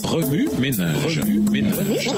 Remue ménage. Remue ménage.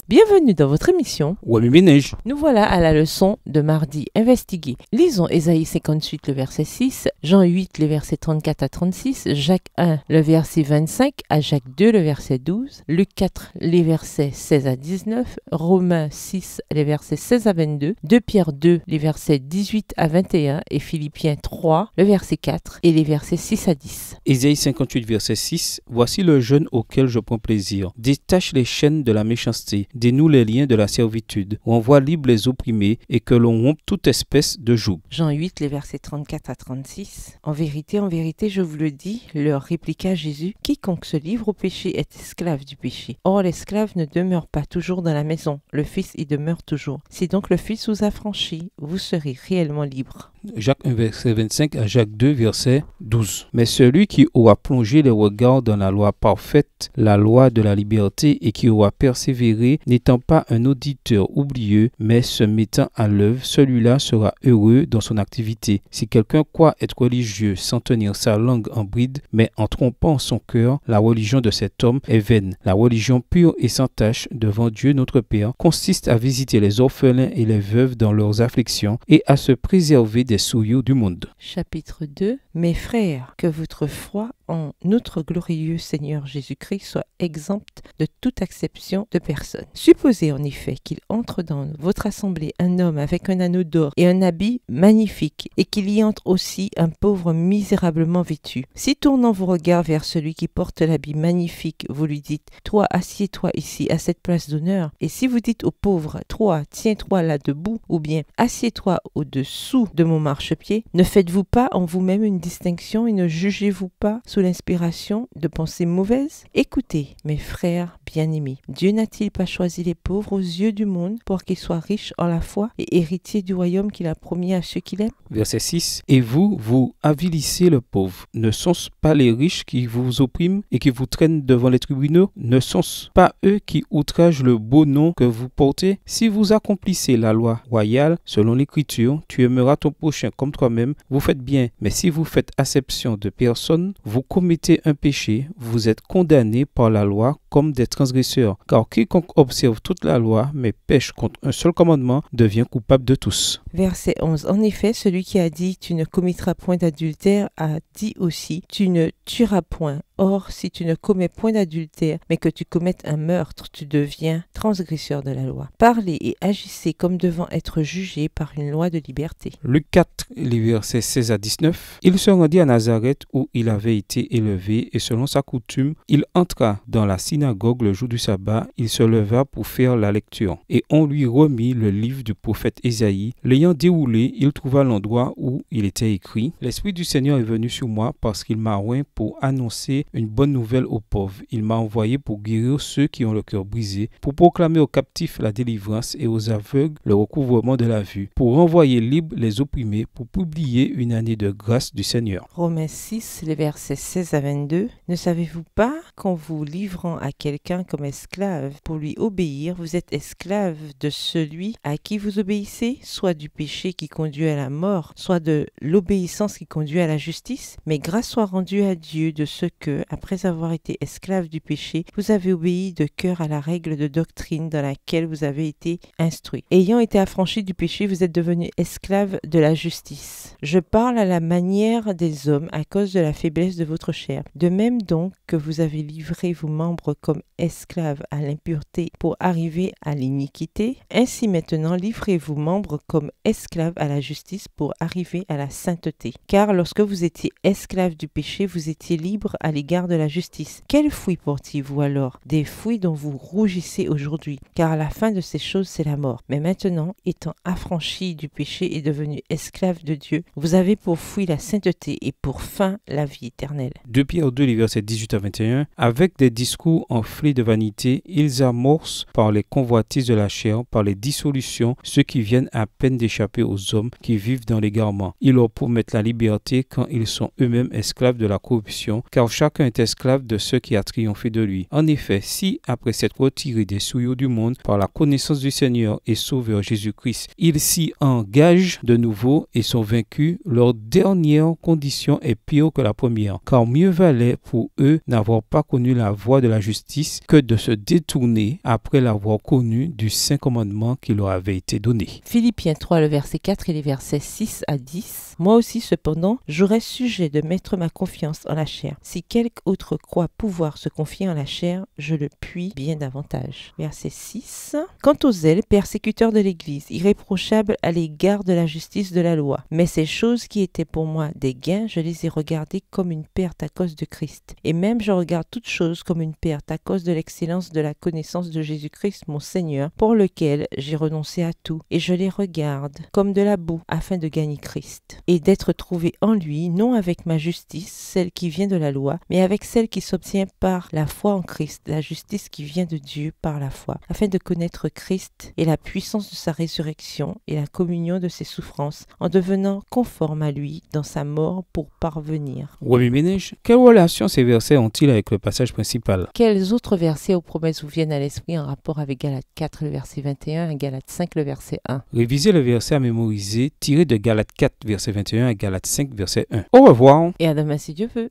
Bienvenue dans votre émission. Remue ménage. Nous voilà à la leçon de mardi investiguée. Lisons Ésaïe 58, le verset 6, Jean 8, le verset 34 à 36, Jacques 1, le verset 25 à Jacques 2, le verset 12, Luc 4, les versets 16 à 19, Romains 6, les versets 16 à 22, 2 Pierre 2, les versets 18 à 21 et Philippiens 3, le verset 4 et les versets 6 à 10. Ésaïe 58, verset 6. Voici le jeûne auquel je prends plaisir. Détache les chaînes de la méchanceté, dénoue les liens de la servitude, renvoie libre les opprimés et que l'on rompe toute espèce de joug. Jean 8, les versets 34 à 36. En vérité, je vous le dis, leur répliqua Jésus, quiconque se livre au péché est esclave du péché. Or, l'esclave ne demeure pas toujours dans la maison, le Fils y demeure toujours. Si donc le Fils vous a franchi, vous serez réellement libre. Jacques 1, verset 25 à Jacques 2, verset 12. Mais celui qui aura plongé les regards dans la loi parfaite, la loi de la liberté, et qui aura persévéré, n'étant pas un auditeur oublieux, mais se mettant à l'œuvre, celui-là sera heureux dans son activité. Si quelqu'un croit être religieux sans tenir sa langue en bride, mais en trompant son cœur, la religion de cet homme est vaine. La religion pure et sans tache devant Dieu notre Père consiste à visiter les orphelins et les veuves dans leurs afflictions et à se préserver des souillures du monde. Chapitre 2. Mes frères, que votre foi en notre glorieux Seigneur Jésus-Christ soit exempte de toute acception de personne. Supposez en effet qu'il entre dans votre assemblée un homme avec un anneau d'or et un habit magnifique, et qu'il y entre aussi un pauvre misérablement vêtu. Si tournant vos regards vers celui qui porte l'habit magnifique, vous lui dites « Toi, assieds-toi ici à cette place d'honneur », et si vous dites au pauvre « Toi, tiens-toi là debout », ou bien « Assieds-toi au-dessous de mon marchepied », ne faites-vous pas en vous-même une distinction et ne jugez-vous pas sous l'inspiration de pensées mauvaises? Écoutez, mes frères bien-aimés, Dieu n'a-t-il pas choisi les pauvres aux yeux du monde pour qu'ils soient riches en la foi et héritiers du royaume qu'il a promis à ceux qu'il aime? Verset 6. Et vous, vous avilissez le pauvre. Ne sont-ce pas les riches qui vous oppriment et qui vous traînent devant les tribunaux? Ne sont-ce pas eux qui outragent le beau nom que vous portez? Si vous accomplissez la loi royale selon l'Écriture, tu aimeras ton prochain comme toi-même, vous faites bien. Mais si vous faites acception de personne, vous commettez un péché, vous êtes condamnés par la loi comme des transgresseurs. Car quiconque observe toute la loi, mais pêche contre un seul commandement, devient coupable de tous. Verset 11. En effet, celui qui a dit « Tu ne commettras point d'adultère » a dit aussi « Tu ne tueras point ». Or, si tu ne commets point d'adultère, mais que tu commettes un meurtre, tu deviens transgresseur de la loi. Parlez et agissez comme devant être jugés par une loi de liberté. Luc 4, les versets 16 à 19. Il se rendit à Nazareth où il avait été élevé et selon sa coutume, il entra dans la synagogue le jour du sabbat, il se leva pour faire la lecture. Et on lui remit le livre du prophète Ésaïe. L'ayant déroulé, il trouva l'endroit où il était écrit « L'Esprit du Seigneur est venu sur moi parce qu'il m'a oint pour annoncer une bonne nouvelle aux pauvres. Il m'a envoyé pour guérir ceux qui ont le cœur brisé, pour proclamer aux captifs la délivrance et aux aveugles le recouvrement de la vue, pour renvoyer libres les opprimés, pour publier une année de grâce du Seigneur. » Romains 6, les versets 16 à 22. Ne savez-vous pas qu'en vous livrant à quelqu'un comme esclave pour lui obéir, vous êtes esclave de celui à qui vous obéissez, soit du péché qui conduit à la mort, soit de l'obéissance qui conduit à la justice? Mais grâce soit rendue à Dieu de ce que, après avoir été esclave du péché, vous avez obéi de cœur à la règle de doctrine dans laquelle vous avez été instruit. Ayant été affranchi du péché, vous êtes devenu esclave de la justice. Je parle à la manière des hommes à cause de la faiblesse de votre chair. De même donc que vous avez livré vos membres comme esclaves à l'impureté pour arriver à l'iniquité, ainsi maintenant livrez vos membres comme esclaves à la justice pour arriver à la sainteté. Car lorsque vous étiez esclaves du péché, vous étiez libres à l'égard de la justice. Quels fruits portiez-vous alors? Des fruits dont vous rougissez aujourd'hui, car la fin de ces choses c'est la mort. Mais maintenant, étant affranchis du péché et devenus esclaves de Dieu, vous avez pour fruit la sainteté et pour fin la vie éternelle. 2 Pierre 2, les versets 18 à 21. Avec des discours enflés de vanité, ils amorcent par les convoitises de la chair, par les dissolutions, ceux qui viennent à peine d'échapper aux hommes qui vivent dans l'égarement. Ils leur promettent la liberté quand ils sont eux-mêmes esclaves de la corruption, car chacun chacun est esclave de ce qui a triomphé de lui. En effet, si, après s'être retiré des souillures du monde par la connaissance du Seigneur et Sauveur Jésus-Christ, ils s'y engagent de nouveau et sont vaincus, leur dernière condition est pire que la première, car mieux valait pour eux n'avoir pas connu la voie de la justice que de se détourner après l'avoir connu du saint commandement qui leur avait été donné. Philippiens 3, le verset 4 et les versets 6 à 10. Moi aussi, cependant, j'aurais sujet de mettre ma confiance en la chair. Si quelque autre croit pouvoir se confier en la chair, je le puis bien davantage. Verset 6. Quant au zèle, persécuteur de l'Église, irréprochable à l'égard de la justice de la loi. Mais ces choses qui étaient pour moi des gains, je les ai regardées comme une perte à cause de Christ. Et même je regarde toutes choses comme une perte à cause de l'excellence de la connaissance de Jésus-Christ, mon Seigneur, pour lequel j'ai renoncé à tout. Et je les regarde comme de la boue afin de gagner Christ. Et d'être trouvé en lui, non avec ma justice, celle qui vient de la loi, mais avec celle qui s'obtient par la foi en Christ, la justice qui vient de Dieu par la foi, afin de connaître Christ et la puissance de sa résurrection et la communion de ses souffrances, en devenant conforme à lui dans sa mort pour parvenir. Remi Ménage, quelle relation ces versets ont-ils avec le passage principal? Quels autres versets aux promesses vous viennent à l'esprit en rapport avec Galates 4, le verset 21 et Galates 5, le verset 1? Révisez le verset à mémoriser tiré de Galates 4, verset 21 à Galates 5, verset 1. Au revoir! Et à demain si Dieu veut.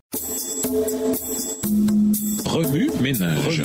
Remue ménage.